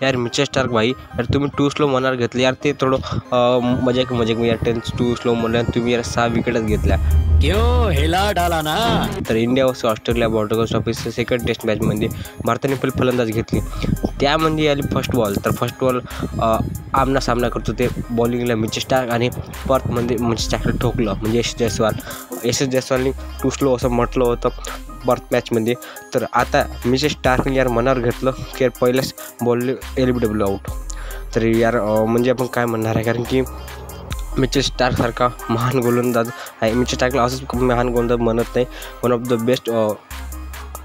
यार Mitchell Starc भाई यार तुम्ही 2 स्लो मनावर घेतले यार, ते थोडं मजाक यार 2 स्लो म्हणल्यावर तुम्ही यार 6 विकेटच घेतल्या, क्यों हिला डाला ना। तर इंडिया वर्सेस ऑस्ट्रेलिया बॉर्डर ऑफिसच्या सेकंड टेस्ट मॅचमध्ये भारताने पहिली फलंदाज घेतली, त्यामध्ये आली फर्स्ट बॉल. तर फर्स्ट बॉल आमना सामना करतो ते बॉलिंगला मिचेल स्टार्क आणि पर्थमध्ये मिचेल स्टार्कला ठोकलं म्हणजे यश जयस्वालनी 2 स्लो असं म्हटलं होतं पर्थ मॅचमध्ये. तर आता मिचेल स्टार्कने यार मनावर घेतलं की यार पहिल्याच बॉल LBW आऊट. तर यार म्हणजे आपण काय म्हणणार आहे, कारण की मिचेल स्टार्कसारखा महान गोलंदाज आहे. मिचेल स्टार्कला असंच महान गोलंदाज म्हणत नाही, one of the best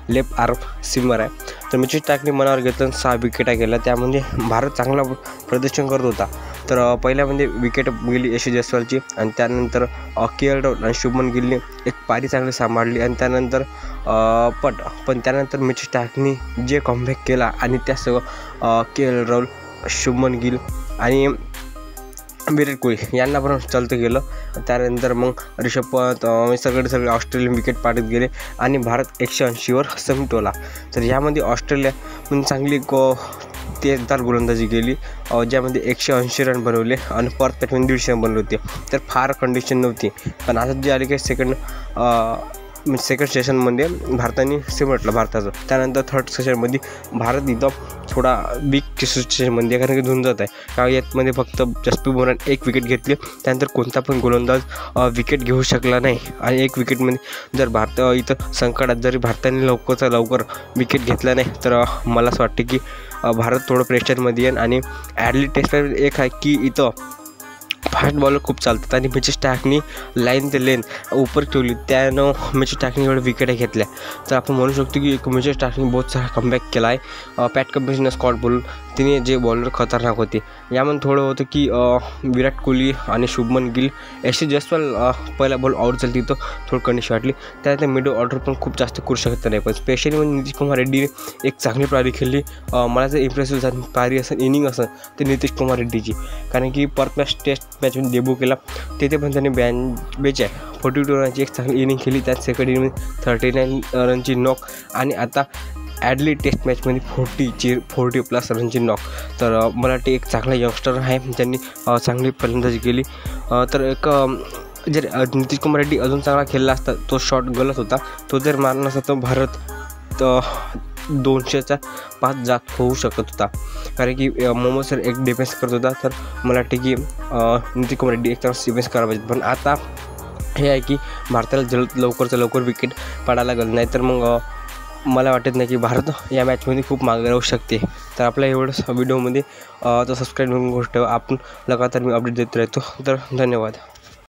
left arm swimmer आहे. तर मिचेल स्टार्कने मनावर घेतलं 6 विकेटा गेल्या, त्यामध्ये भारत चांगला प्रदर्शन करत होता. तर पहिल्यामध्ये विकेट गेली यश जयस्वालची आणि त्यानंतर KL राहुल आणि शुभमन गिलने एक पारी चांगली सांभाळली आणि त्यानंतर पण त्यानंतर मिचेल स्टार्कने जे कमबॅक केला आणि त्यासह KL राहुल, शुभमन गिल आणि विराट कोहली यांना पण चालतं गेलं. त्यानंतर मग ऋषभ पंत सगळे ऑस्ट्रेलियन विकेट पाडत गेले आणि भारत 180वर समिटवला. तर यामध्ये ऑस्ट्रेलिया पण चांगली तेजदार गोलंदाजी केली, ज्यामध्ये 180 रन बनवले आणि पर्थ मॅचमध्ये 150 रन बनवले होते. तर फार कंडिशन नव्हती, पण आता जे आले की सेकंड सेशनमध्ये भारताने सिमटलं भारताचं. त्यानंतर थर्ड सेशनमध्ये भारत इथं थोडा बिग सेशनमध्ये कारण की धुऊन जात आहे, कारण यामध्ये फक्त जसप्रीत बुमराहने 1 विकेट घेतली. त्यानंतर कोणता पण गोलंदाज विकेट घेऊ शकला नाही आणि 1 विकेटमध्ये जर भारत इथं संकटात जरी भारताने लवकर विकेट घेतला नाही तर मला असं वाटतं की भारत थोडं प्रेशरमध्ये येईल. आणि ॲडली टेस्ट एक आहे की इथं फास्ट बॉलर खूप चालतात आणि मिचेल स्टार्कनी लाईन ते लेन उपर ठेवली, त्यानं मिचेल स्टार्कने एवढ्या विकेट्या घेतल्या. तर आपण म्हणू शकतो की मिचेल स्टार्कने बहुत सारा कमबॅक केला आहे. पॅट कमिन्सनं स्कॉट बोलून तिने जे बॉलर खतरनाक होते. यामध्ये थोडं होतं की विराट कोहली आणि शुभमन गिल, यश जयस्वाल पहिला बॉल आऊट झाली, तिथं थोडं कंडिशन वाटली. त्यानंतर मिडल ऑर्डर पण खूप जास्त करू शकत नाही, पण स्पेशली म्हणजे नितीश कुमार रेड्डीने एक चांगली पारी खेळली. मला जर इम्प्रेसिव्ह झाली पारी असेल इनिंग असेल तर नितीश कुमार रेड्डीची, कारण की पर्थ टेस्ट मॅचमध्ये डेब्यू केला, तिथे पण त्याने 42 रनची एक चांगली इनिंग खेळली. त्यात सेकंड इनिंगमध्ये 39 रनची नॉक आणि आता ॲडली टेस्ट मॅचमध्ये 40+ रनची नॉक. तर मला वाटते एक चांगला यंगस्टर आहे, त्यांनी चांगली फलंदाजी केली. तर एक जर नितीश कुमार रेड्डी अजून चांगला खेळला असता, तो शॉट गलत होता, तो जर मारला असता तर भारत 200च्या 5 जात होऊ शकत होता, कारण की मोहम्मद सर एक डिफेन्स करत होता. तर मला वाटते की नितीश कुमार रेड्डी एक चांगला डिफेन्स करायला पाहिजे. पण आता हे आहे की भारताला लवकरचं लवकर विकेट पाडायला लागलं, नाही तर मग मला वाटत नाही की भारत या मॅचमध्ये खूप मागे राहू शकते. तर आपल्या एवढंच व्हिडिओमध्ये तर सबस्क्राईब करून गोष्ट आपण लगातार मी अपडेट देत राहतो. तर धन्यवाद.